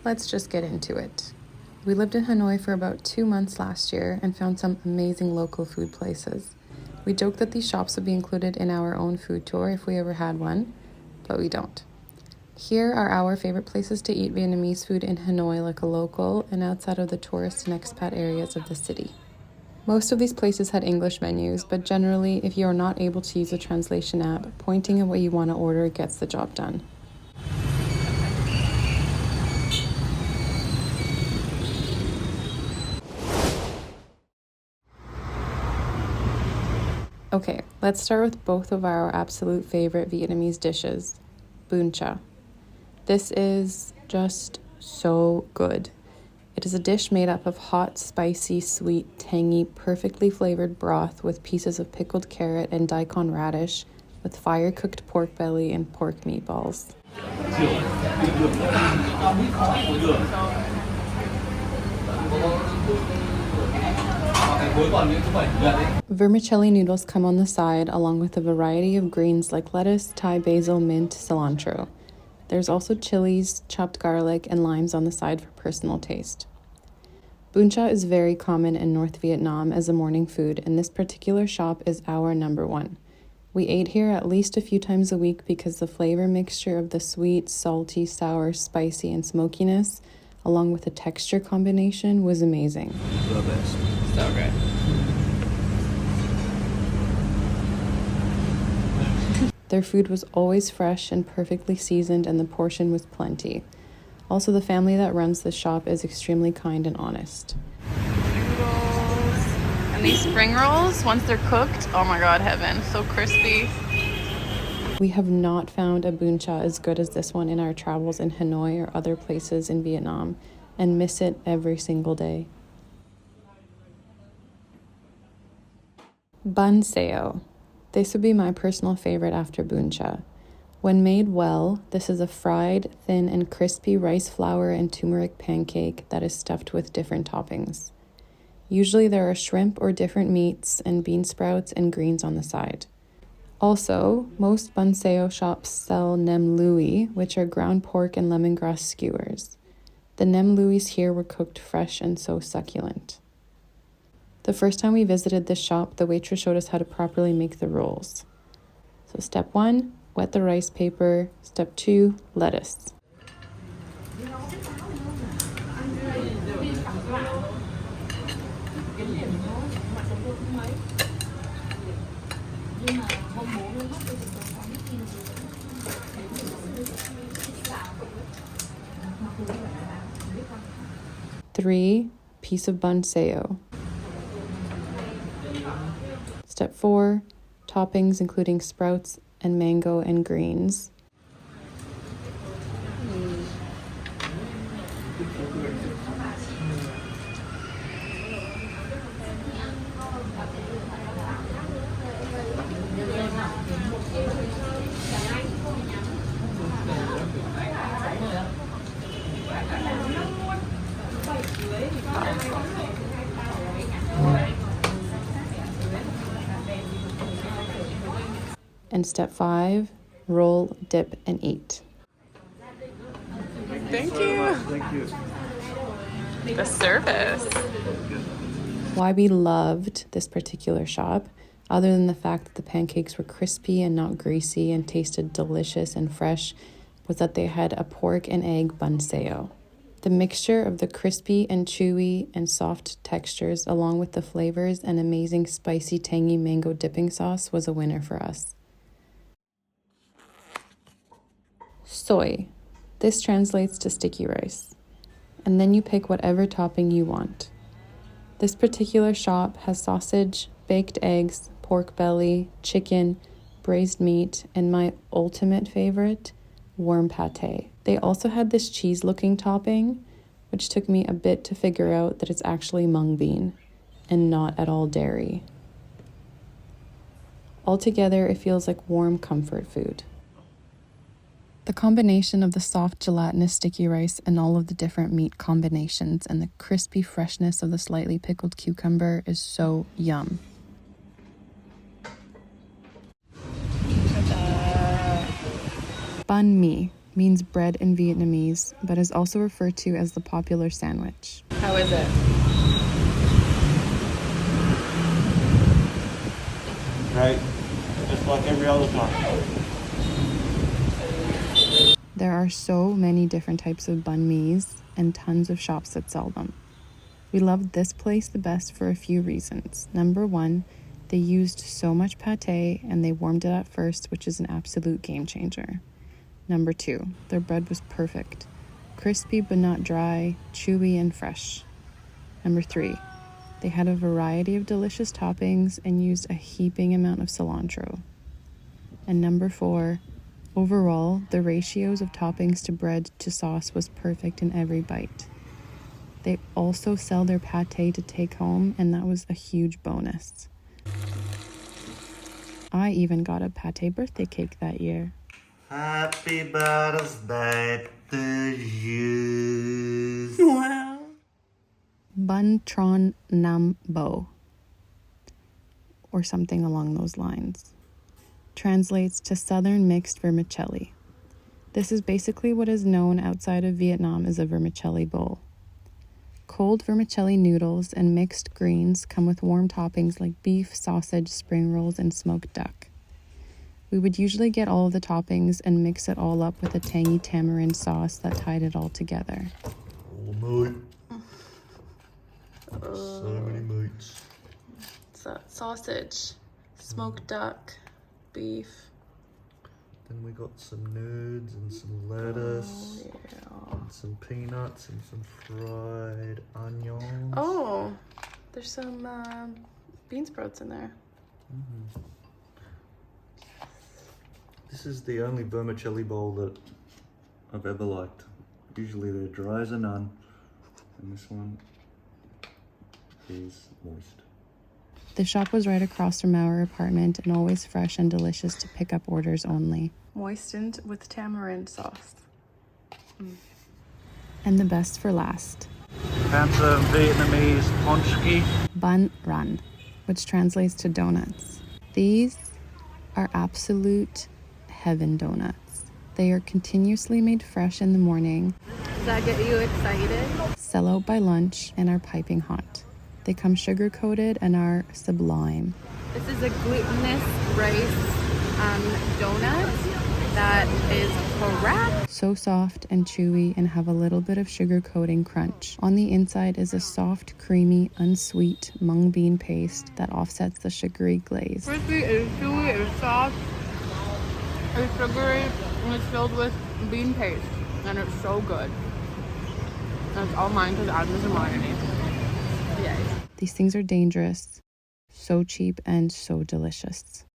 Let's just get into it. We lived in Hanoi for about 2 months last year and found some amazing local food places. We joked that these shops would be included in our own food tour if we ever had one, but we don't. Here are our favorite places to eat Vietnamese food in Hanoi like a local and outside of the tourist and expat areas of the city. Most of these places had English menus, but generally, if you are not able to use a translation app, pointing at what you want to order gets the job done. Okay, let's start with both of our absolute favorite Vietnamese dishes, bún chả. This is just so good. It is a dish made up of hot, spicy, sweet, tangy, perfectly flavored broth with pieces of pickled carrot and daikon radish, with fire-cooked pork belly and pork meatballs. Vermicelli noodles come on the side, along with a variety of greens like lettuce, Thai basil, mint, cilantro. There's also chilies, chopped garlic, and limes on the side for personal taste. Bún chả is very common in North Vietnam as a morning food, and this particular shop is our number one. We ate here at least a few times a week because the flavor mixture of the sweet, salty, sour, spicy, and smokiness, along with the texture combination, was amazing. The best. So good. Their food was always fresh and perfectly seasoned, and the portion was plenty. Also, the family that runs the shop is extremely kind and honest. Noodles. And these spring rolls, once they're cooked, oh my god, heaven. So crispy. We have not found a bún chả as good as this one in our travels in Hanoi or other places in Vietnam, and miss it every single day. Bánh xèo. This would be my personal favorite after bún chả. When made well, this is a fried, thin, and crispy rice flour and turmeric pancake that is stuffed with different toppings. Usually there are shrimp or different meats and bean sprouts and greens on the side. Also, most bánh xèo shops sell nem lui, which are ground pork and lemongrass skewers. The nem luis here were cooked fresh and so succulent. The first time we visited this shop, the waitress showed us how to properly make the rolls. So step 1, wet the rice paper. Step 2, lettuce. Three, piece of bánh xèo. Step 4, toppings including sprouts and mango and greens. And step 5, roll, dip, and eat. Thank you. Thank you. The service. Why we loved this particular shop, other than the fact that the pancakes were crispy and not greasy and tasted delicious and fresh, was that they had a pork and egg bánh xèo. The mixture of the crispy and chewy and soft textures, along with the flavors and amazing spicy tangy mango dipping sauce, was a winner for us. Xoi. This translates to sticky rice. And then you pick whatever topping you want. This particular shop has sausage, baked eggs, pork belly, chicken, braised meat, and my ultimate favorite, warm pate. They also had this cheese-looking topping, which took me a bit to figure out that it's actually mung bean and not at all dairy. Altogether, it feels like warm comfort food. The combination of the soft gelatinous sticky rice and all of the different meat combinations and the crispy freshness of the slightly pickled cucumber is so yum. Banh Mi. means bread in Vietnamese, but is also referred to as the popular sandwich. How is it? Right? Just like every other time. There are so many different types of banh mi's and tons of shops that sell them. We loved this place the best for a few reasons. Number one, they used so much pate and they warmed it at first, which is an absolute game changer. Number two, their bread was perfect. Crispy but not dry, chewy and fresh. Number three, they had a variety of delicious toppings and used a heaping amount of cilantro. And number four, overall, the ratios of toppings to bread to sauce was perfect in every bite. They also sell their pate to take home, and that was a huge bonus. I even got a pate birthday cake that year. Happy birthday to you. Wow. Bun Tron Nam Bo, or something along those lines. Translates to Southern Mixed Vermicelli. This is basically what is known outside of Vietnam as a vermicelli bowl. Cold vermicelli noodles and mixed greens come with warm toppings like beef, sausage, spring rolls, and smoked duck. We would usually get all of the toppings and mix it all up with a tangy tamarind sauce that tied it all together. Oh, mate. So many meats. Sausage, smoked duck, beef. Then we got some nudes and some lettuce. And some peanuts and some fried onions. Oh, there's some bean sprouts in there. This is the only vermicelli bowl that I've ever liked. Usually they're dry as a nun, and this one is moist. The shop was right across from our apartment and always fresh and delicious to pick up orders only. Moistened with tamarind sauce. And the best for last. Handsome Vietnamese ponchki. Bun Ran, which translates to donuts. These are absolute heaven donuts. They are continuously made fresh in the morning. Does that get you excited? Sell out by lunch and are piping hot. They come sugar-coated and are sublime. This is a glutinous rice donut that is correct. So soft and chewy and have a little bit of sugar coating crunch. On the inside is a soft, creamy, unsweet mung bean paste that offsets the sugary glaze. Crispy, it's chewy, it's soft, it's sugary, and it's filled with bean paste. And it's so good. And it's all mine because I'm just underneath. Yay. These things are dangerous, so cheap and so delicious.